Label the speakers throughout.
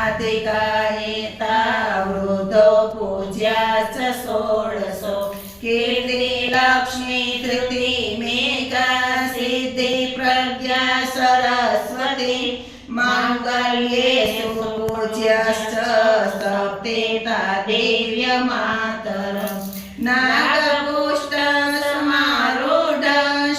Speaker 1: રાધિકાહિતા વૃદ્ધો પૂજ્યાશ્ચ ષોડશો કીર્તિ લક્ષ્મી ધૃતિ મેઘા સિદ્ધિ પ્રજ્ઞા સરસ્વતી માંગલ્યેષુ પૂજ્યશ્ચ સપ્તેતા દેવ્ય માતરમ નાગપુષ્ટ સમારૂઢ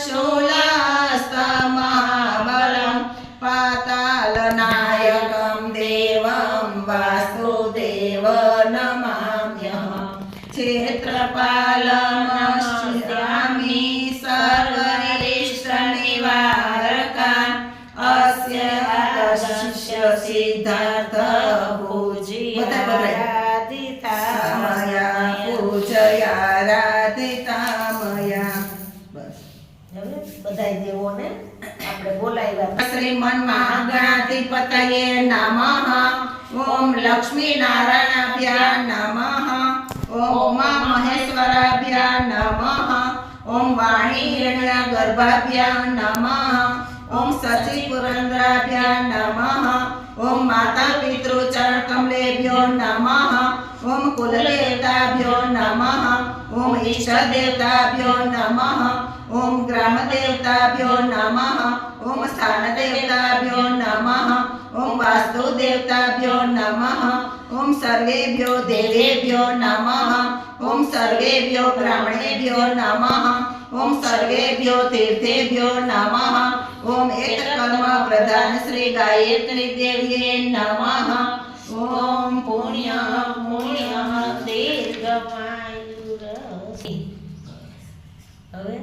Speaker 1: શૂલસ્તમહાબલમ પાતાલનાયકમ દેવમ વાસુદેવ નમામ્યહં ક્ષેત્રપાલમશ્યામી સર્વૈષ્ઠનિવારકાન અસ્ય આદર્શસ્ય સિદ્ધાર્થ પૂજ્યારાધિતામયા પૂજયારાધિતામયા. બસ
Speaker 2: હવે બધાય દેવોને આપણે બોલાવ્યા.
Speaker 1: શ્રીમન્મહાગણાધિપતયે નમઃ. ઓમ લક્ષ્મી નારાયણાભ્યા નમઃ. ઓમ ઉમા મહેશ્વરાભ્યા નમઃ. ઓમ વાણી હિરણ્યગર્ભાભ્યા નમઃ. ઓમ સચી પુરંદ્રાભ્યા નમઃ. ઓમ માતા પિતૃ ચરણ કમલેભ્યો નમઃ. ઓમ કુલદેવતાભ્યો નમઃ. ઓમ ઈષ્ટ દેવતાભ્યો નમઃ. ઓમ ગ્રામ દેવતાભ્યો નમઃ. ઓમ સ્થાન દેવતાભ્યો નમઃ. ઓમ વાસ્તુ દેવતાભ્યો નમઃ. ઓમ સર્વેભ્યો દેવેભ્યો નમઃ. ઓમ સર્વેભ્યો બ્રાહ્મણેભ્યો નમઃ. ઓમ સર્વેભ્યો તીર્થેભ્યો નમઃ. ઓમ એકકર્મ પ્રધાન શ્રી ગાયત્રી દેવ્યે નમઃ. ઓમ પુણ્ય પુણ્ય
Speaker 2: દીર્ઘમાયુર. હવે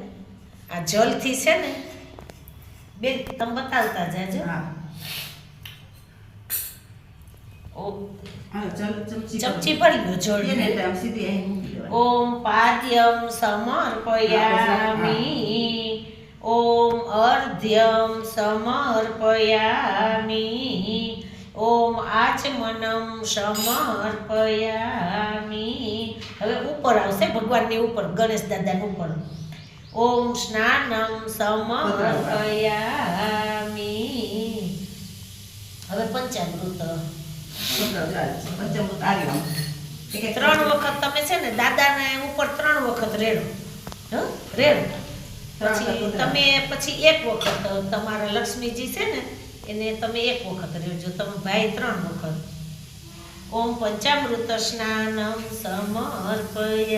Speaker 2: આ જલથી છે ને બે તમે બતાવતા જાજો. ચમચી પડી ગયો જળ. ઓમ પાદ્યમ સમર્પયામિ. ઓમ અર્ધ્યમ સમર્પયામિ. ઓમ આચમનમ સમર્પયામિ. હવે ઉપર આવશે ભગવાનની ઉપર, ગણેશ દાદાની ઉપર. ઓમ સ્નાનમ સમર્પયામિ. હવે પંચામૃત 3 વખત તમે છે ને દાદાને ઉપર 3 વખત રેડો. રેડો પછી તમે પછી 1 વખત તમારા લક્ષ્મીજી છે ને એને તમે 1 વખત રેડજો. તમે ભાઈ 3 વખત. ઓમ પંચામૃત સ્નાનમ સમર્પયામિ.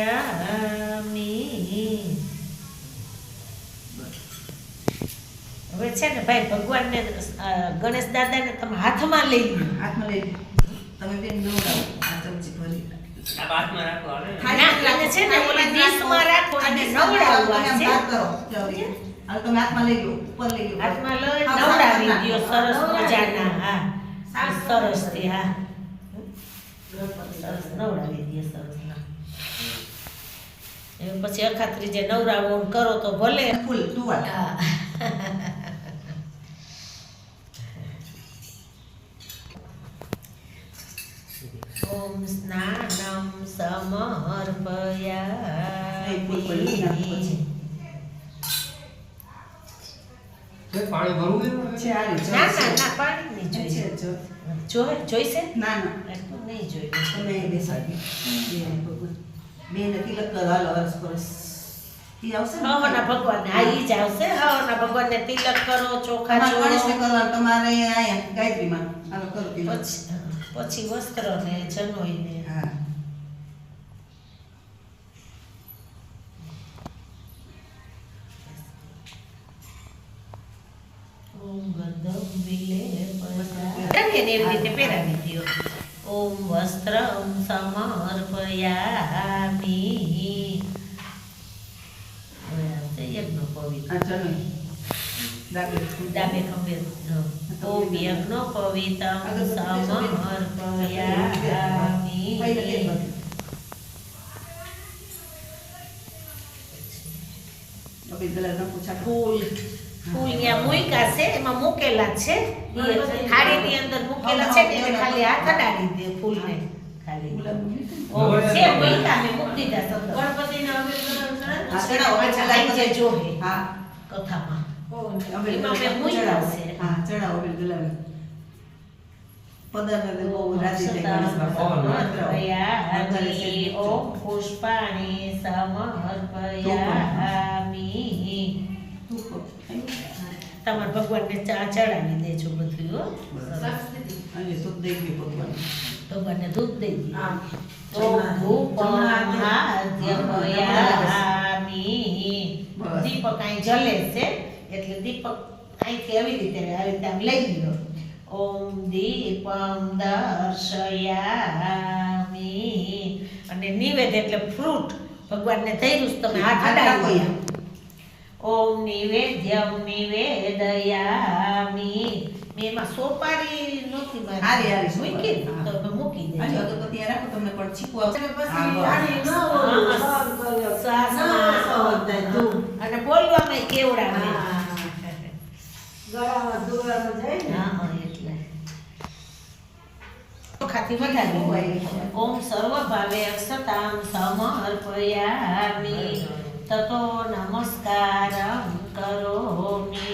Speaker 2: હવે છે ને ભાઈ ભગવાનને ગણેશ દાદાને તમે હાથમાં લઈ લો.
Speaker 1: હાથમાં લઈ તમે બેન નવડાવો આ ચમચી ભરી.
Speaker 3: આ હાથમાં રાખો હવે.
Speaker 2: ના છે ને ઓલા ડીશમાં રાખો અને નવડાવવા છે.
Speaker 1: વાત કરો જલ્દી. આ તમે હાથમાં લઈ લો, ઉપર લઈ લો.
Speaker 2: હાથમાં લઈ નવડાવી દ્યો સરસ મજાના. હા સરસ થી. હા સરસ નવડાવી દ્યો સરસ. પછી અખાત્રી જે નવરાવો કરો તો ભલે.
Speaker 1: ફૂલ ટુવાલ.
Speaker 2: ઓમ સ્નાનમ સમર્પયામિ.
Speaker 3: પાણી ભરવું
Speaker 1: છે આ રીતે.
Speaker 2: ના ના ના પાણી નહીં જોઈએ. જોઈશે
Speaker 1: ના ના
Speaker 2: એટલું નહીં જોઈએ.
Speaker 1: તમે બેસાડી બે નથી લગતા હાલો અરસ પરસ ઈ આવશે ને
Speaker 2: હવના ભગવાનને આ ઈ જ આવશે. હવના ભગવાનને તિલક કરો, ચોખા
Speaker 1: તમારે
Speaker 2: ચોળો.
Speaker 1: ગણેશને કરવાનું તમારે આયા ગાયત્રીમાં હાલો કરો તિલક.
Speaker 2: પછી વસ્ત્ર ને જનોઈને.
Speaker 1: હા
Speaker 2: ઓમ ગંધમ વિલે એવી રીતે પહેરાવી દ્યો. ઓમ વસ્ત્રમ સમર્પયામિ. હવે આવશે યજ્ઞ પવિત્ર.
Speaker 1: આ ચલો
Speaker 2: ડાબે ખંભે. ઓમ યજ્ઞ પવિત્રમ સમર્પયામિ. ફૂલ ફૂલ ત્યાં મૂક્યા છે, એમાં મૂકેલા છે. થાળીની અંદર મૂકેલા છે ને એટલે ખાલી હાથ અડાડી દે ફૂલને. ખાલી ઓમ છે મૂક્યા ને મૂકી દીધા. ગણપતિને જોહે કથામાં એમાં મેં મૂક્યા છે.
Speaker 1: હા ચડાવો બેન ગુલાબી. પદાર્થ બહુ રાજી થઈ ગણેશ બાપા.
Speaker 2: સમર્પયામિ ઓમ પુષ્પાણિ સમર્પયામિ. તમારા ભગવાનને ચા ચડાવી દેજો બધું હો.
Speaker 1: અને સુખ દઈ ગયું ભગવાન.
Speaker 2: ભગવાનને દૂધ દઈ દીધું. ઓમ ધૂપમાધ્યમયામિ. દીપક અહીં જલે છે એટલે દીપક અહીંથી આવી રીતે આમ લઈ લ્યો. ઓમ દીપમ દર્શયામિ. અને નિવેદ એટલે ફ્રૂટ ભગવાનને ધૈર્યું તમે હાથ અડાવી. ઓમ નિવેદ્યમ નિવેદયામિ. મેં એમાં સોપારી નહોતી
Speaker 1: હારી, હારી
Speaker 2: મૂકી
Speaker 1: સોપારી.
Speaker 2: તો હવે મૂકી
Speaker 1: અને
Speaker 2: દેજો.
Speaker 1: અગરબત્તી રાખો તમને પણ છીકવા
Speaker 2: અને બોલવામાં કેવડા એટલે ચોખાથી વધારે. ઓમ સર્વ ભાવે અક્ષતામ સમર્પયામિ. તતો નમસ્કારં કરોમિ.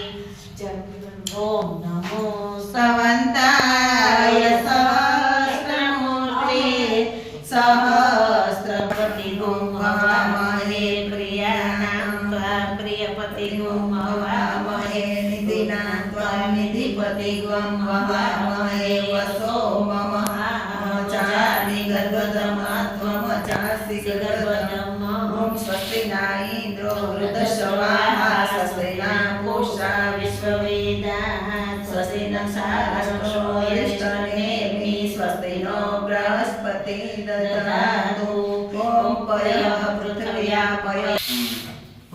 Speaker 2: ઓમ નમો
Speaker 1: સવંતાય
Speaker 2: સહસ્રમૂર્તે સહસ્રપતિગું હવામહે પ્રિયાનાં ત્વા પ્રિયપતિગું હવામહે નિધિનાં ત્વા નિધિપતિગું હવામહે વસો મમ ચારિ ગર્ભધમાત્વમચાસી ગર્ભધમ.
Speaker 1: ઓમ સ્વસ્તિ ના ઇન્દ્રો વૃદ્ધશ્રવાહા સ્વસ્તિ ના પૂષા
Speaker 2: વિશ્વવેદાઃ સ્વસ્તિ નઃ સારસ્વતો યજ્ઞેમિ સ્વસ્તિ નો
Speaker 1: બૃહસ્પતિ દધાતુ. ઓમ પય પૃથ્વ્યા પય.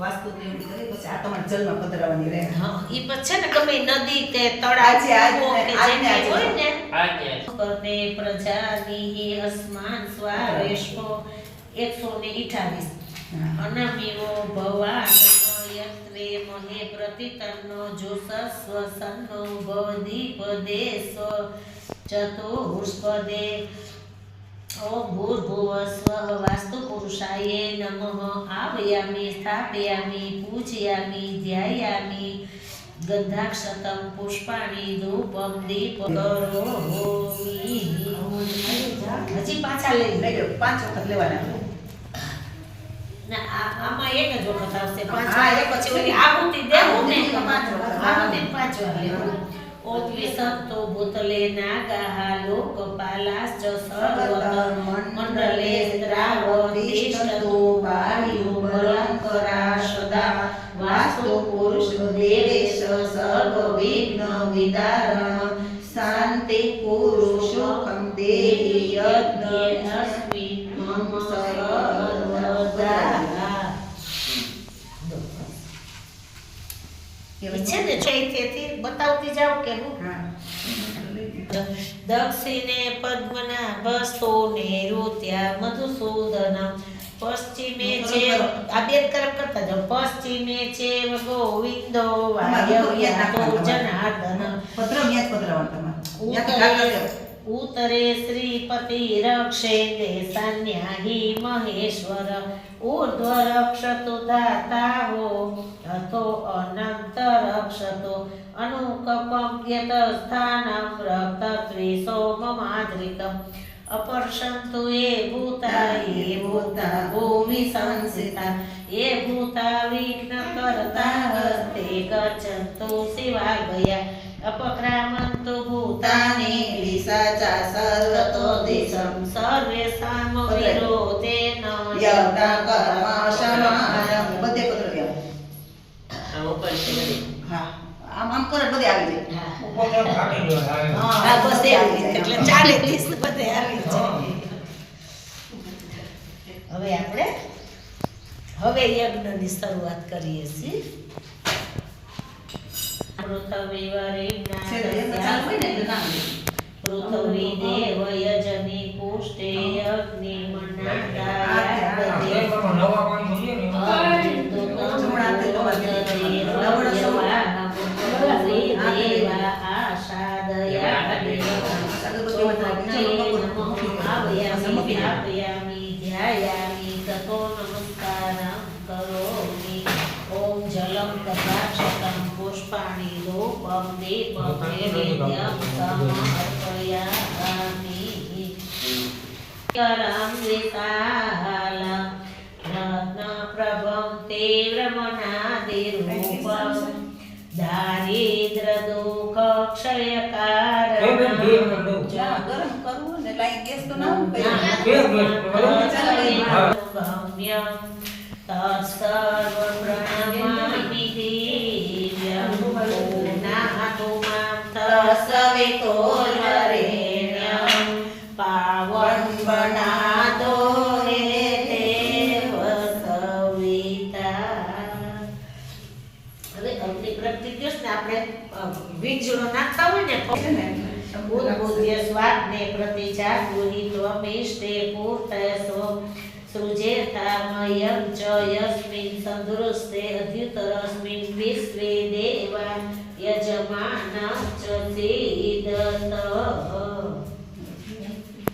Speaker 1: વાસ્તુ દેવની કરી પછી આ તમારે જલમાં પધરાવવાની રહે.
Speaker 2: હા ઈ પછી છે ને ગમે નદી કે તળાવ
Speaker 1: આજે, આજે,
Speaker 2: કૂવો કે
Speaker 1: આજે,
Speaker 2: જેને
Speaker 1: આજે.
Speaker 2: હોય ને
Speaker 3: આજ્ઞા
Speaker 2: કરતે પ્રજાની અસ્માન સ્વારેષ્કો 128. અનમિવો ભવાન યત્રે મહે પ્રતિતન્નો જોસસ્વ સન્નો ભવદીપદે સ્વ ચતુષ્પદે. ઓમ ભૂર્ભુવસ્વઃ વાસ્તુ પુરુષાય નમઃ. આવયામિ સ્થાપયામિ પૂજયામિ ધ્યાયામિ. ગંધાક્ષતમ પુષ્પાણિ ધૂપમ દીપ કરોમિ. હજી પાછા લઈ
Speaker 1: લઈ લો 5 વખત લેવાના.
Speaker 2: ના આમાં એક જ વખત આવશે. પાંચ
Speaker 1: હા,
Speaker 2: વાર
Speaker 1: એક
Speaker 2: પછી
Speaker 1: પછી
Speaker 2: ઓલી આહુતિ દેવું ને
Speaker 1: આહુતિ પાંચ વખત.
Speaker 2: આહુતિ 5 વાર લેવું. ઓમ વિસંતો ભૂતલે નાગાહ લોકપાલાશ્ચ સર્વત મંડલે દ્રાવતિષ્ઠતુ વાયુ ભયંકરા સદા. વાસ્તુ પુરુષ દેવેશ સર્વ વિઘ્ન વિદારણ. શાંતિ પુરુષોખમ દેહી યજ્ઞ અસ્મિ મમ સર્વદા. છે ને ચૈત્યથી બતાવતી જાવ કે હું
Speaker 1: હા.
Speaker 2: દક્ષિણે પદ્મનાભ સ્તોને રુત્યા મધુસૂદન. પશ્ચિમે છે આ બે તરફ કરતા જાઓ. પશ્ચિમે છે ગોવિંદો વાયવ્યાતો જનાર્દન.
Speaker 1: પત્ર યાદ પધરાવવાનું તમારે. યાદ
Speaker 2: ઉત્તરે
Speaker 1: રાખજો.
Speaker 2: ઉત્તરે શ્રીપતિ રક્ષેન્દ્રે સન્યાહી મહેશ્વર. ઊર્ધ્વ રક્ષતો દાતાવો અથો અનંત રક્ષતો. અનુકપમ યત સ્થાનમ રક્તત્રિસો મમાદ્રિકમ. અપર્શંતુ એ ભૂતા ભૂમિ સંસિતા. એ ભૂતા વિઘ્ન કરતા હસ્તે ગચ્છન્તુ શિવાગયા. અપક્રામન્તુ ભૂતાનિ દિશાચા સર્વતો દિશમ. સર્વેષામ વિરોધેન
Speaker 1: યજ્ઞ કર્મ સમાય. બધે પત્ર યાદ.
Speaker 3: આમ ઉપર છે બધી.
Speaker 1: હા. આમ કરો બધે આવી જાય.
Speaker 3: ઉપર કાઢી લો
Speaker 2: હા
Speaker 1: હા,
Speaker 2: બસ એવી રીતે. એટલે 40 બધે આવી જાય. હવે આપણે યજ્ઞની શરૂઆત કરીએ છીએ. પૃથ્વી પૃથ્વી દેવ યજની પુષ્ટે અગ્નિ મન્નાદાય.
Speaker 3: નવા પાણી જોઈએ ને
Speaker 2: ઓમ જલમ કટાક્ષતમ પુષ્પાણિ રૂપમ દીપમ નૈવેદ્યમ સમર્પયામિ. करं विशाल रत्नप्रभं तीव्रमनादिरूपं दारिद्र दुःख क्षयकारं
Speaker 1: જા, ગરમ કરવું ને લાઈ ગેસ તો ના હોય.
Speaker 2: ભવ્યં તત્સર્વપ્રણમામિ દિવ્યં પૂર્ણાતુ માં તત્સવિતોર્વરેણ્યં પાવન બનાતો હે દેવ સવિતા. હવે અગ્નિ પ્રગટી દિવસને આપણે વીજળો નાખતા હોય ને
Speaker 1: છે ને,
Speaker 2: ઉદ્બુદ્ધ સ્વાગ્ને પ્રતિજાગુરી ત્વમિષ્ટે પૂર્તયસો સૃજેતામયં ચ યસ્મિન સંધુરસ્તે અધ્યુતરસ્મિન વિશ્વે દેવા યજમાન ચ સિદત.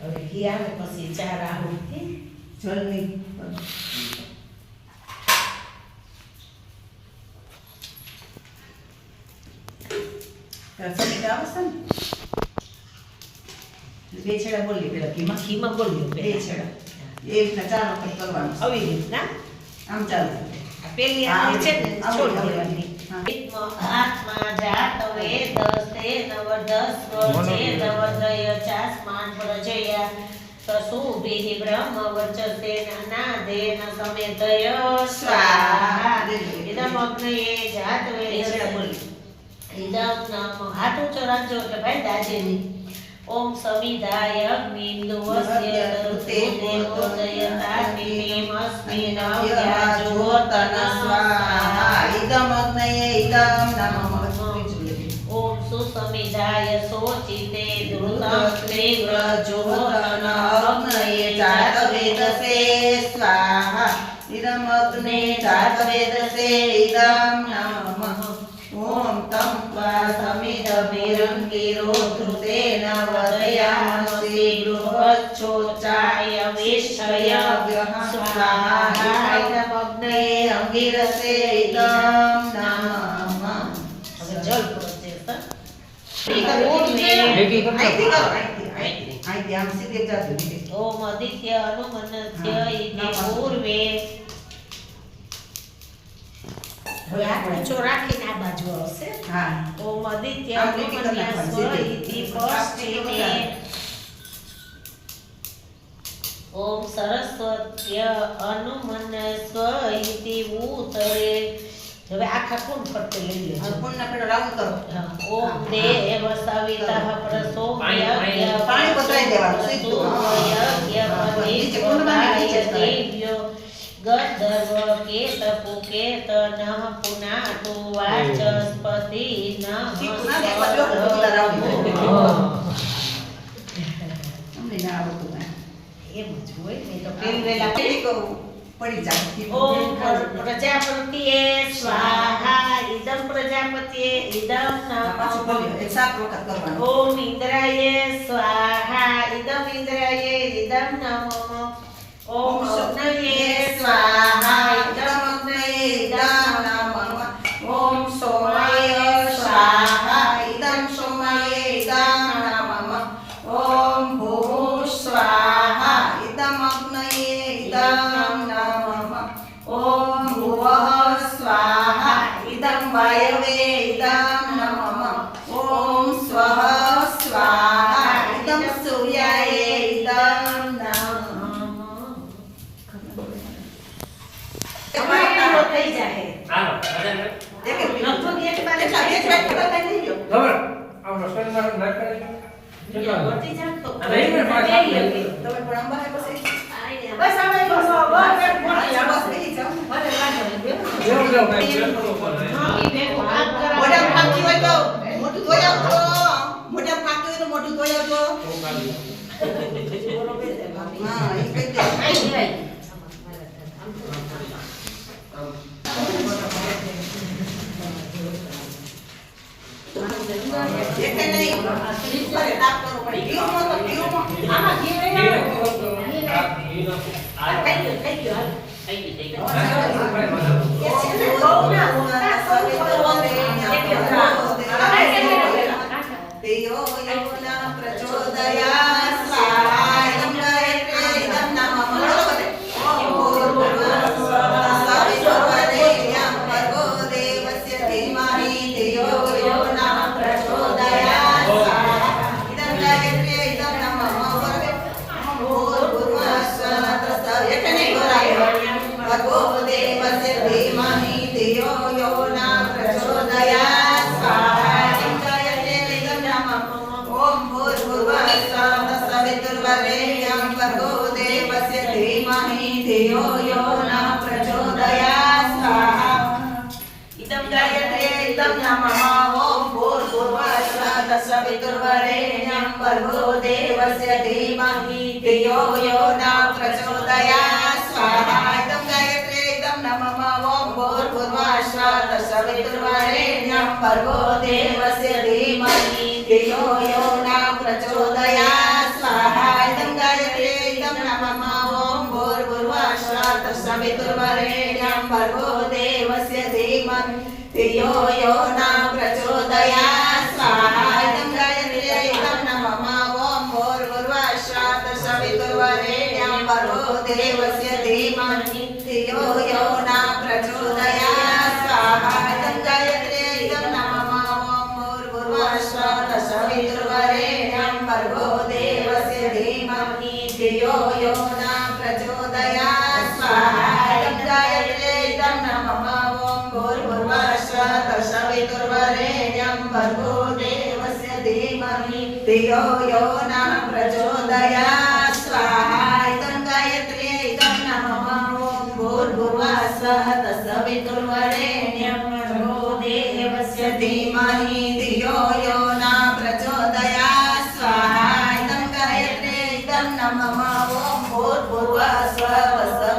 Speaker 2: હવે ઘી આવે પછી ચાર આહુતિ
Speaker 1: જલની સમીર આવશે ને? બે છેડા બોલી પેલા ઘીમાં.
Speaker 2: ઘીમાં બોલ્યો
Speaker 1: બે છેડા એ રીતના 4 વખત કરવાનું.
Speaker 2: આવી રીતના
Speaker 1: આમ ચાલુ.
Speaker 2: આ પેલી આંગળી છે ને છોડી દેવાની. આત્મા જાત વેદ સ્તે નવદસ જે નવદય ચાસ્માન પ્રજયા તસુભિઃ બ્રહ્મ વચસે નાદેન સમેતય સ્વાહા. ઇદમ અગ્નયે જાત
Speaker 1: બે છેડા
Speaker 2: વેદ
Speaker 1: બોલી.
Speaker 2: ઇદમ નમ હાથ ઊંચો રાખજો એટલે ભાઈ દાજેની. ઓમ સવિધાય અગ્નિન્દુવસ્ય તરુતે દેવોદયતાનિમેમસ્મિન વ્યાજોતન સ્વાહા.
Speaker 1: ઇદમ અગ્નયે ઇદમ નમઃ.
Speaker 2: ઓમ સુસમિધાય શોચિતે ધૃતં તીવ્રજોતન
Speaker 1: અગ્નયે જાતવેદસે સ્વાહા. ઇદમ અગ્ને જાતવેદસે ઇદમ નમઃ. ઓમ તમ ત્વા સમિદભિરંગિરો ધૃતેન વદયામસી બૃહચ્છોચાય વિષ્ઠય સ્વાહા. ઇદમ અગ્નયે અંગિરસે ઇદમ નમઃ.
Speaker 2: હવે જલ પહોંચે સર.
Speaker 1: અહીંથી કરો, અહીંથી આમ સીધે જાજો દીદી.
Speaker 2: ઓમ આદિત્ય અનુમન્યસ્ય ઇતિ પૂર્વે. હવે આ ઊંચો રાખીને આ બાજુ આવશે.
Speaker 1: હા.
Speaker 2: ઓમ આદિત્ય
Speaker 1: આમ લીટી કરી નાખવાની
Speaker 2: અનુમન્યસ્ય
Speaker 1: સીધી.
Speaker 2: ઇતિ પશ્ચિમે. ઓમ સરસ્વત્ય અનુમન્યસ્ય ઇતિ ઉત્તરે. હવે આખા કુંડ ફરતે લઈ લેજો.
Speaker 1: હવે પુણ્ય પેલો રાઉન્ડ કરો.
Speaker 2: ઓમ દેવ સવિતઃ પ્રસોમ્ય
Speaker 1: પાણી પધરાઈ દેવાનું, સીધું. નીચે કુંડમાં નીચે જ કરાય.
Speaker 2: ગંધર્વ કેત પુકેત નઃ પુનાતુ વાચસ્પતિ
Speaker 1: સીધું ના દેવા જો, પેલા રાઉન્ડ કરી દેજો. અમને ના આવડતું કાંઈ.
Speaker 2: એમ જ હોય ને તો પેલી વેલા
Speaker 1: પેલી કહું, પડી જાય.
Speaker 2: ઓમ પ્રજાપતિએ સ્વાહા. ઇદમ પ્રજાપતિએ ઇદમ
Speaker 1: પાછું
Speaker 2: નમઃ.
Speaker 1: બોલ્યો, એક 7 વખત કરવાનું.
Speaker 2: ઓમ ઇન્દ્રાય સ્વાહા. ઇદમ ઇન્દ્રાય ઇદમ નમઃ. ઓમ અગ્નયે સ્વાહા. ઇદમ અગ્નયે ઇદમ નમઃ.
Speaker 1: ઓમ સોમાય સ્વાહા. ઇદમ સોમાય ઇદમ નમઃ. ઓમ ભૂ સ્વાહા. ઇદમ અગ્નયે ઇદમ નમઃ. ઓમ ભુવઃ સ્વાહા. ઇદમ વાયવે ઇદમ નમઃ. ઓમ સ્વઃ સ્વાહા. ઇદમ સૂર્યાય ઇદમ નમઃ.
Speaker 2: તમારે પૂરો થઈ જાય.
Speaker 3: હાલો બધાને
Speaker 1: એક એક મિનિટ.
Speaker 2: લગભગ એક બાજુ
Speaker 1: એટલા બે જ વાટકા બધા લઈ લો.
Speaker 3: ખબર આમ રસોઈ માં નાખ કરી
Speaker 2: વટી જામ તો
Speaker 3: હવે એને પાછા
Speaker 2: બે
Speaker 3: આપી.
Speaker 1: તમે પણ અંબાને પછી
Speaker 2: બસ હવે બસ
Speaker 1: બસ બેસી જાઓ.
Speaker 3: જેવું જેવું કાંઈ ફેર કરવો પડે.
Speaker 1: મોઢામાં ફાંકી હોય તો મોઢું ધોઈ આવજો. મોઢામાં ફાંકી હોય તો મોઢું ધોઈ આવજો.
Speaker 3: એવું કાઢી.
Speaker 1: હા, એ કહી દે. દેખાય નહીં. અરે, તાપ કરવો પડે. ઘીમાં તો ઘીમાં.
Speaker 2: આમાં ઘી
Speaker 3: ઘી
Speaker 2: નહીં
Speaker 3: નાખો તો આ ઘી નાખો.
Speaker 2: આ થઈ ગયું થઈ ગયું
Speaker 3: હા, આપણે બનાવો.
Speaker 2: એ છે ને બહુ ના મોટા
Speaker 1: તેયો યોના પ્રચોદયા સ્વાહા. ઇદમ ગાયત્રે सवितुर्वरेण्यं भर्गो देवस्य धीमहि धियो यो न प्रचोदयात् स्वाहा इदं गायत्र्यै इदं नमः ॐ भूर्भुवस्सुः तत्सवितुर्वरेण्यं भर्गो देवस्य धीमहि धियो यो न प्रचोदयात् स्वाहा इदं गायत्र्यै इदं नमः ॐ भूर्भुवस्सुः तत्सवितुर्वरेण्यं भर्गो देवस्य धीमहि धियो यो न प्रचोदयात् स्वाहा इदं गायत्र्यै इदं नमः ॐ भूर्भुवस्सुः तत्सवितुर्वरेण्यं भर्गो देवस्य धीमहि धियो यो न प्रचोदयात् स्वाहा इदं गायत्र्यै इदं नमः ॐ भूर्भुवस्सुः तत्सवितुर्वरेण्यं भर्गो देवस्य धीमहि धियो यो न प्रचोदयात् स्वाहा इदं गायत्र्यै इदं नमः ॐ भूर्भुवस्सुः तत्सवितुर्वरेण्यं भर्गो देवस्य धीमहि धियो यो न प्रचोदयात् स्वाहा इदं गायत्र्यै इदं नमः ॐ भूर्भुवस्सुः तत्सवितुर्वरेण्यं भर्गो देवस्य धीमहि धियो यो न प्रचोदयात् स्वाहा इदं गायत्र्यै इदं नमः ॐ भूर्भुवस्सुः तत्सवितुर्वरेण्यं भर्गो देवस्य धीमहि धियो यो न प्रचोदयात् स्वाहा इदं गायत्र्यै इदं नमः ॐ भूर्भुवस्सुः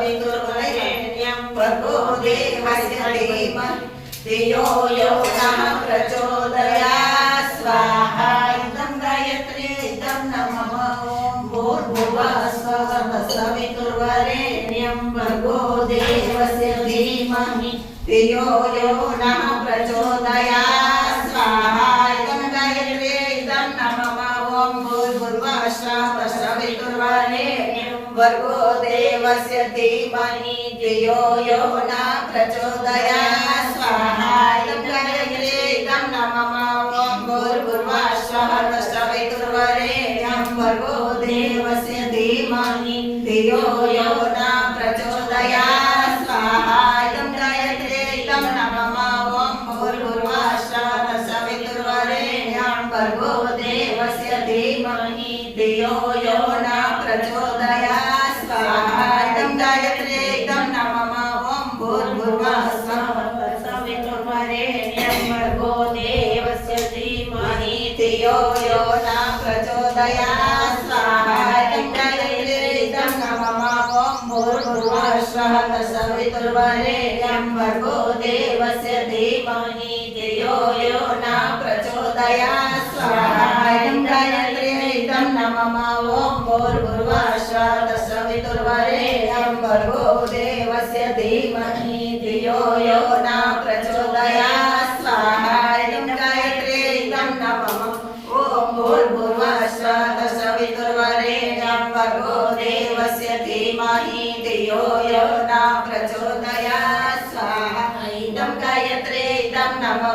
Speaker 1: तत्सवितुर्वरेण्यं भर्गो देवस्य धीमहि धियो यो न प्रचोदयात् स्वाहा इदं गायत्र्यै इदं नमः ॐ भूर्भुवस्सुः तत्सवितुर्वरेण्यं भर्गो देवस्य धीमहि धियो यो न प्रचोदयात् स्वाहा इदं गायत्र्यै इदं नमः ॐ भूर्भुवस्सुः तत्सवितुर्वरेण्यं भर्गो देवस्य धीमहि धियो यो न प्रचोदयात् स्वाहा इदं गायत्र्यै इदं नमः ॐ भूर्भुवस्सुः तत्सवितुर्वरेण्यं भर्गो देवस्य धीमहि धियो यो न प्रचोदयात् स्वाहा इदं गायत्र्यै इदं नमः ॐ भूर्भुवस्सुः तत्सवितुर्वरेण्यं भर्गो देवस्य धीमहि धियो यो न प्रचोदयात् स्वाहा इदं गायत्र्यै इदं नमः ॐ भूर्भुवस्सुः तत्सवितुर्वरेण्यं भर्गो देवस्य धीमहि धियो यो न प्रचोदयात् स्वाहा इदं गायत्र्यै इदं नमः ॐ भूर्भुवस्सुः तत्सवितुर्वरेण्यं भर्गो देवस्य धीमहि धियो यो न प्रचोदयात् स्वाहा इदं गायत्र्यै इदं नमः ॐ भूर्भुवस्सुः तत्सवितुर्वरेण्यं भर्गो देवस्य धीमहि धियो यो न प्रचोदयात् स्वाहा इदं गायत्र्यै इदं नमः ॐ भूर्भुवस्सुः तत्सवितुर्वरेण्यं भर्गो देवस्य धीमहि धियो यो न प्रचोदयात् स्वाहा इदं गायत्र्यै इदं नमः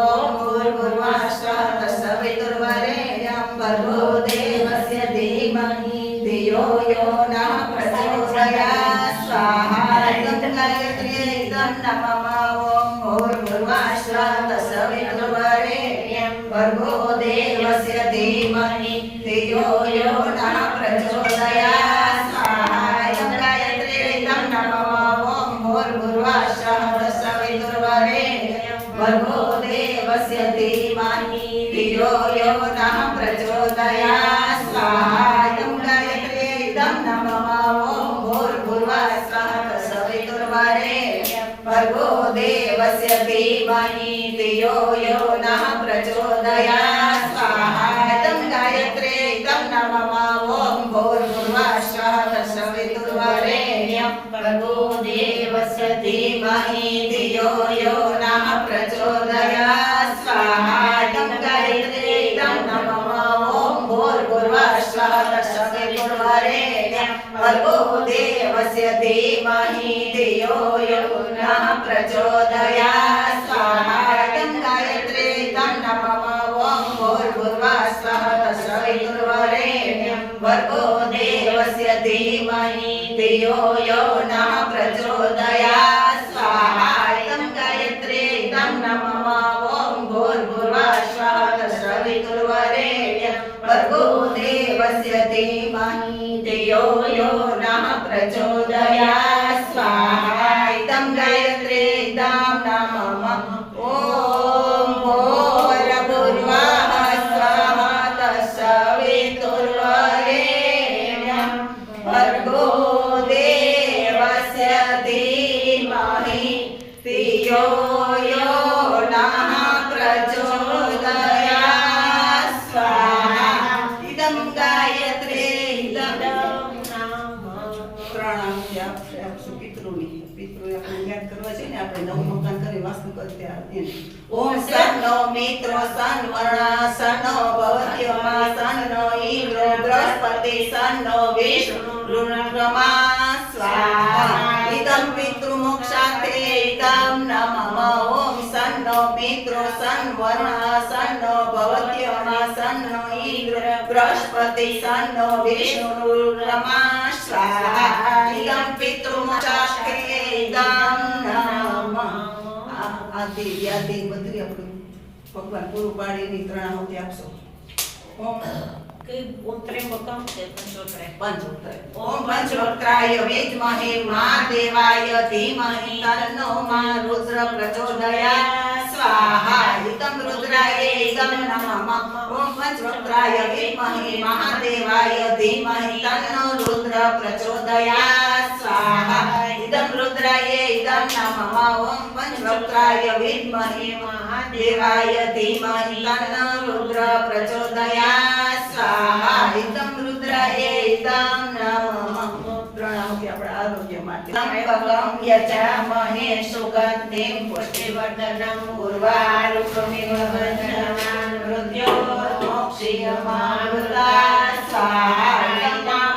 Speaker 1: ॐ भूर्भुवस्सुः तत्सवितुर्वरेण्यं भर्गो देवस्य धीमहि धियो यो न प्रचोदयात् स्वाहा इदं गायत्र्यै इदं नमः ॐ भूर्भुवस्सुः तत्सवितुर्वरेण्यं भर्गो देवस्य धीमहि धियो यो न प्रचोदयात् स्वाहा इदं गायत्र्यै इदं नमः ॐ भूर्भुवस्सुः तत्सवितुर्वरेण्यं भर्गो देवस्य धीमहि धियो यो न प्रचोदयात् स्वाहा इदं गायत्र्यै इदं नमः ॐ भूर्भुवस्सुः तत्सवितुर्वरेण्यं भर्गो देवस्य धीमहि धियो यो न प्रचोदयात् स्वाहा इदं गायत्र्यै इदं नमः ॐ भूर्भुवस्सुः तत्सवितुर्वरेण्यं भर्गो देवस्य धीमहि धियो यो न प्रचोदयात् स्वाहा इदं गायत्र्यै इदं नमः ॐ भूर्भुवस्सुः तत्सवितुर्वरेण्यं भर्गो देवस्य धीमहि धियो यो न प्रचोदयात् स्वाहा इदं गायत्र्यै इदं नमः ॐ भूर्भुवस्सुः तत्सवितुर्वरेण्यं भर्गो देवस्य धीमहि धियो यो न प्रचोदयात् स्वाहा इदं गायत्र्यै इदं नमः ॐ भूर्भुवस्सुः तत्सवितुर्वरेण्यं भर्गो देवस्य धीमहि धियो यो नः प्रचोदयात् स्वाहा इदं गायत्री इदं नमः ॐ भूर्भुवः स्वाहा तत्सवितुर्वरेण्यं भर्गो देवस्य धीमहि धियो यो नः प्रचोदयात् स्वाहा इदं गायत्री इदं પ્રણામ છે આપશું પિતૃને આપણે યાદ કરવા છે ને આપણે નવું મકાન કરી વાસ્તુ કરી ત્યારે ઓમ સન્નો મિત્રો સન્વર્ણ સન્નો ભવત્યમા સન્નો ઇન્દ્ર બૃહસ્પતિ સન્નો વિષ્ણુ રુણક્રમા સ્વાહા ઇદં પિતૃમોક્ષાર્થે ઇદં નમઃ ઓમ સન્નો મિત્રો સન્વર્ણ સન્નો ભવત્યમા સન્નો ઇન્દ્ર બૃહસ્પતિ સન્નો વિષ્ણુ રુણક્રમા સ્વાહા ઇદં પિતૃમોક્ષાર્થે ઇદં નમઃ આદિ યાદી બધી આપણું ભગવાન પૂરું પાડીની ત્રણાહુતિ આપશો ઓમ
Speaker 2: ઓમ ત્ર્યંબકમ કે પંચોત્તરે
Speaker 1: પંચોત્તર ઓમ પંચોત્તરાય વિદ્મહે મહાદેવાય ધીમહિ તન્નો મા રુદ્ર પ્રચોદયાत् સ્વાહા ઇદં રુદ્રાય ઇદં નમઃ ઓમ પંચોત્તરાય વિદ્મહે મહાદેવાય ધીમહિ તન્નો રુદ્ર પ્રચોદયાत् સ્વાહા ઇદં રુદ્રાય ઇદં નમઃ ઓમ પંચોત્તરાય વિદ્મહે મહાદેવાય ધીમહિ તન્નો રુદ્ર પ્રચોદયાत् સ્વાહા ઇદં રુદ્રાય ઇદં નમઃ પ્રણામ કે આપણા આરોગ્ય માટે સંકલ્પમ યજામહે સુગંધિમ પુષ્ટિવર્ધનમ ઉર્વારુકમિવ વર્ધનમ મૃત્યોર્મોક્ષીયમામૃતા સ્વાહા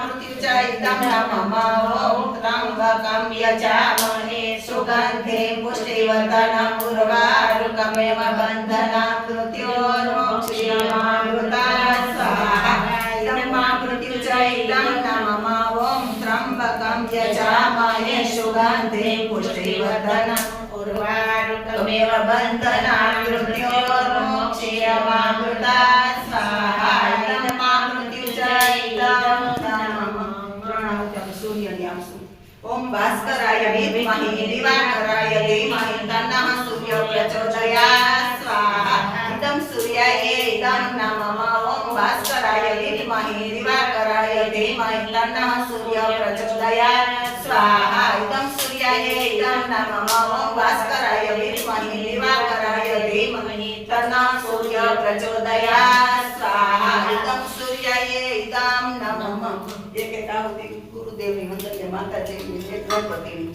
Speaker 1: મૃત્યુચૈતમ નમઃ ઓમ ત્રંબકમ યજામહે સુગંધિમ પુષ્ટિવર્ધનમ ઉર્વારુકમિવ વર્ધનમ મૃત્યોર્મોક્ષીયમામૃતા સ્વાહા મૃત્યુચૈતમ નમઃ ઓમ ત્રંબકમ યજામહે સુગંધિમ પુષ્ટિવર્ધનમ ઉર્વારુકમિવ બંધનાન મૃત્યોર્મોક્ષીયમામૃતા સ્વાહા મૃત્યુચૈતમ નમઃ પ્રણામ સૂર્યને આપશું ઓમ ભાસ્કરાય વિદ્મહે દિવાકરાય ધીમહિ તન્નઃ સૂર્ય પ્રચોદયાत् સ્વાહા ઇદં સૂર્યાય ઇદં નમઃ ઓમ ભાસ્કરાય વિદ્મહે દિવાકરાય ધીમહિ તન્નઃ સૂર્ય પ્રચોદયાत् સ્વાહા ઇદં સૂર્યાય ઇદં નમઃ ઓમ ભાસ્કરાય વિદ્મહે દિવાકરાય ધીમહિ તન્નઃ સૂર્ય પ્રચોદયાत् સ્વાહા ઇદં સૂર્યાય ઇદં નમઃ એક એક આહુતિ ગુરુદેવની વંદનીય માતાજીની છે ગણપતિની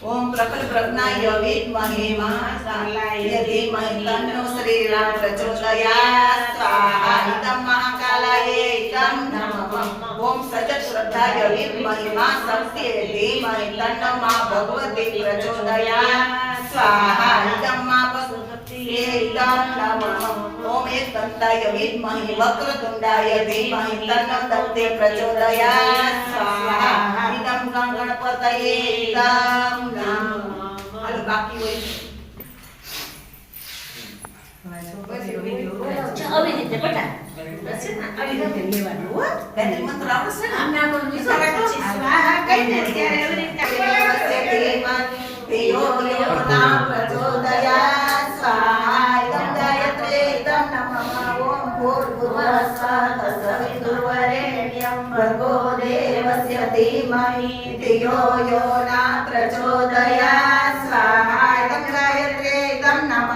Speaker 1: ઓમ પ્રકલ પ્રજ્ઞાય વિદ્મહે મહાકાલાય ધીમહિ તન્નો શ્રીરામ પ્રચોદયાत् સ્વાહા ઇદં મહાકાલાય ઇદં નમઃ ઓમ સજત શ્રદ્ધાય વિદ્મહે મહાશક્તિય ધીમહિ તન્નો મા ભગવતી પ્રચોદયાत् સ્વાહા ઇદં મા ભગવતીય ઇદં નમઃ ઓમ એકદંતાય વિદ્મહે વક્રતુંડાય ધીમહિ તન્નો દત્તે પ્રચોદયાत् સ્વાહા ઇદં ગણપતયે ઇદં નમઃ હાલો બાકી હોય
Speaker 2: આવી રીતે બટા બસ ને આવી રીતે લેવાનું હો
Speaker 1: ગાયત્રી મંત્ર આવડશે ને
Speaker 2: આમ ના બોલ બીજો પછી સ્વાહા કહીને ત્યારે એવી રીતે
Speaker 1: ધિયો યો ના પ્રચોદયાत् સ્વાહા ઇદં ગાયત્રી ઇદં નમઃ ઓમ ભૂર્ભુવઃ સ્વાહ સવિતુર્વરેણ્યં ભર્ગો દેવસ્ય ધીમહિ ધિયો યો ના પ્રચોદયાत् સ્વાહા ઇદં ગાયત્રી ઇદં નમઃ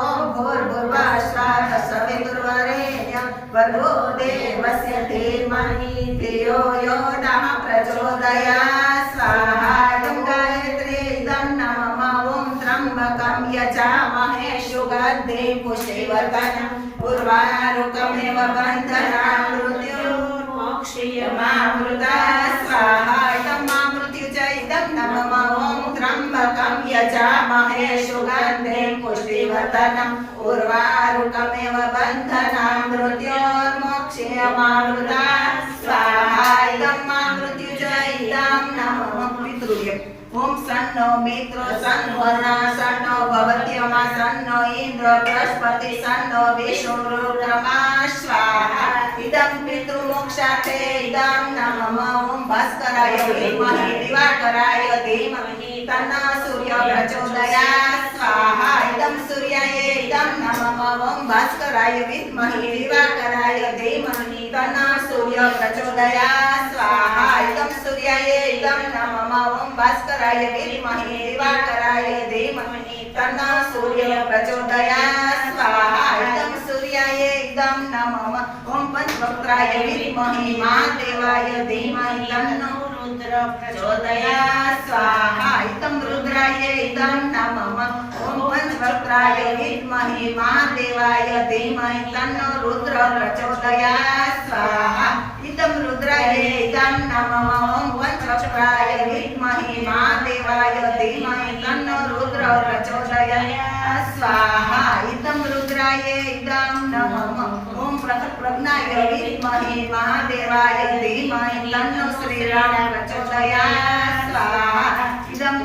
Speaker 1: ઓમ ભૂર્ભુવઃ સ્વાહ સવિતુર્વરેણ્યં ભર્ગો દેવસ્ય ધીમહિ ધિયો યો નઃ પ્રચોદયાत् સ્વાહા ઇદં ગાયત્રી ઇદં નમઃ ઓમ ત્રંબકમ યજામહે સુગંધિમ પુષ્ટિવર્ધનમ ઉર્વારુકમિવ બંધનાન મૃત્યોર્મોક્ષીયમામૃતા સ્વાહા ઇદં મૃત્યુચૈતમ નમઃ ઓમ ત્રંબકમ યજામહે સુગંધિમ પુષ્ટિવર્ધનમ ઉર્વારુકમિવ બંધનાન મૃત્યોર્મોક્ષીયમામૃતા સ્વાહા ઇદં મૃત્યુચૈતમ નમઃ પિતૃવ્ય ઓમ સન્નો મિત્રો સન્વર્ણ સન્નો ભવત્યમા સન્નો ઇન્દ્ર બૃહસ્પતિ સન્નો વિષ્ણુરુક્રમા સ્વાહા ઇદં પિતૃમોક્ષાર્થે ઇદં નમઃ ઓમ ભાસ્કરાય વિદ્મહે દિવાકરાય ધીમહિ તન્નો સૂર્ય પ્રચોદયાત સ્વાહા ઇદં સૂર્યાય ઇદં નમઃ ઓમ ભાસ્કરાય વિદ્મહે દિવાકરાય ધીમહિ તન્નો સૂર્ય પ્રચોદયાત સ્વાહા ઇદં સૂર્યાય ઇદં નમઃ ઓમ ભાસ્કરાય વિદ્મહે દિવાકરાય ધીમહિ તન્નો સૂર્ય પ્રચોદયાત સ્વાહા ઇદં સૂર્યાય ઇદં નમઃ ઓમ પંચવક્ત્રાય વિદ્મહે મહાદેવાય ધીમહિ તન્નો રુદ્ર પ્રચોદયાત સ્વાહા ઇદં રુદ્રાય ઇદં નમઃ ઓમ પંચવક્ત્રાય વિદ્મહે મહાદેવાય ધીમહિ તન્નો રુદ્ર પ્રચોદયાત સ્વાહા ઇદં રુદ્રાય ઇદં નમઃ ઓમ પંચવક્ત્રાય વિદ્મહે મહાદેવાય ધીમહિ તન્નો રુદ્ર પ્રચોદયાત સ્વાહા ઇદં રુદ્રાય ઇદં નમઃ ઓમ પ્રજ્ઞાય વિદ્મહે મહાદેવાય ધીમહિ તન્નો શ્રીરામ પ્રચોદયાત સ્વાહા ઇદં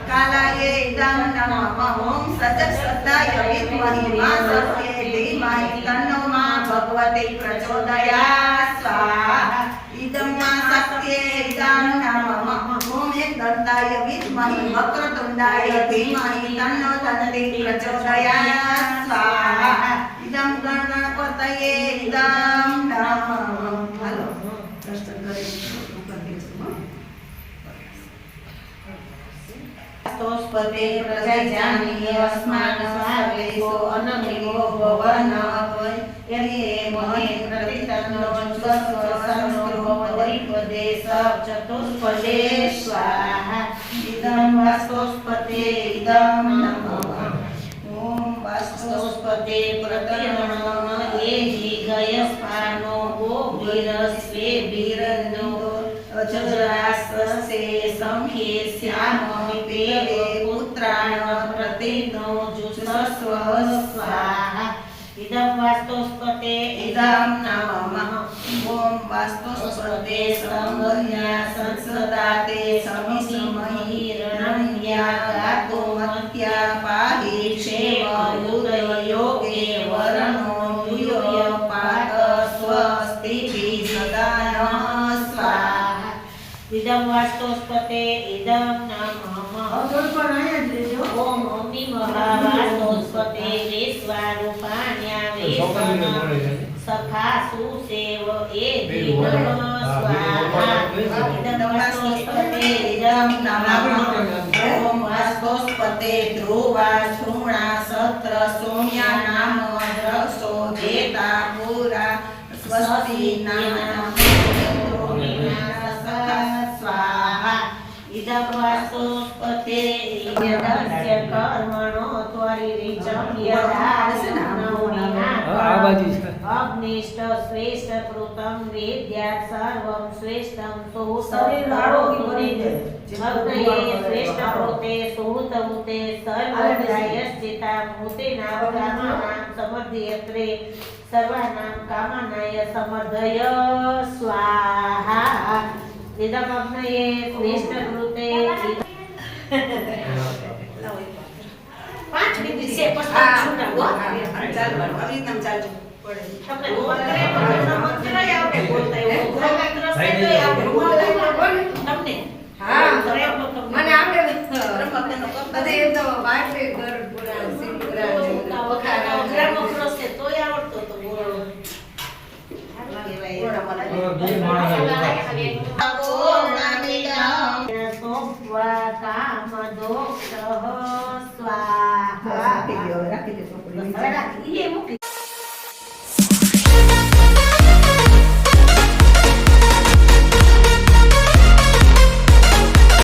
Speaker 1: કાલાય ઇદં નમઃ ઓમ સચક્ષતાય વિદ્મહે મહાસત્ય ધીમહિ તન્નો ભગવતી પ્રચોદયાત સ્વાહા ઇદં સત્ય ઇદં નમઃ ઓમ એકદંતાય વિદ્મહે વક્રતુંડાય ધીમહિ તન્નો દંતી પ્રચોદયાત સ્વાહા ઇદં ગણપતયે ઇદં નમઃ હાલો દર્શન કરી સ્તોષ્પતે પ્રજાજાની અસ્માન સ્વાવેશો અનમિવો ભવન યે મહે પ્રતિતન્નો સ્વસ્વ સંસ્કૃતો પરિપદેશ ચતુષ્પદે સ્વાહા ઇદં વાસ્તોષ્પતે ઇદં નમઃ ઓમ વાસ્તોષ્પતે પ્રતિરણમ એહિ ગયસ્પાનો ગોભીરસ્વે ભીરન્નો અજરાસ્તસે સંખ્યે શ્યામમિ પુત્રાણ પ્રતિનો જુષસ્વ સ્વાહા ઇદં વાસ્તોષ્પતે ઇદં નમઃ ઓમ વાસ્તોષ્પતે સંગમ્યા સંસદાતે સમિસિમહિ રણમ્યા ગાતો મત્યા પાહિ ક્ષેમ ઉદયોગે વરણો યુય પાત સ્વસ્તિભિ સદા સ્વાહા ઇદં વાસ્તોષ્પતે ઇદં નમઃ ઓમ અમિ મહાવાસ્તોષ્પતે વિશ્વારૂપાણ્યા વિશ્વન સખા સુસેવ એધિ નમઃ સ્વાહા ઇદં વાસ્તોષ્પતે ઇદં નમઃ ઓમ વાસ્તોષ્પતે ધ્રુવા શૃણા સત્ર સૌમ્યા નામ દ્રક્ષો જેતા પુરા સ્વસ્તિ નામ સ્વાહા ઇદં વાસ્તોષ્પતે યદસ્ય કર્મણો ત્વરિરિચં અગ્નિષ્ઠ શ્રેષ્ઠ કૃતમ વેદ્યાત સર્વં શ્રેષ્ઠં સુહૃતમુતે શ્રેષ્ઠ કૃતે સુહૃતમુતે સર્વદાયશ્ચિતા મૂર્તિનામ કામાનામ સમર્ધયત્રે સર્વાનામ કામાનાય સમર્ધય સ્વાહા ઇદં અગ્નયે શ્રેષ્ઠ કૃતે 5 મિનિટ છે પછી છૂટા ચાલવાનું આવી રીતના ચાલજો પડે
Speaker 2: તમને મંત્ર આવડે બોલતા એવું મંત્ર છે આવડે તમને
Speaker 4: હા
Speaker 2: મને
Speaker 4: આવડે
Speaker 1: બ્રહ્મભક્તનો કરતા
Speaker 4: બધે એ તો વાટે ઘર પુરાણ સિંહ પુરાણ
Speaker 2: ગ્રામ મંત્ર છે તોય આવડતો તો બોલો
Speaker 1: રાખી દે ચોપડી.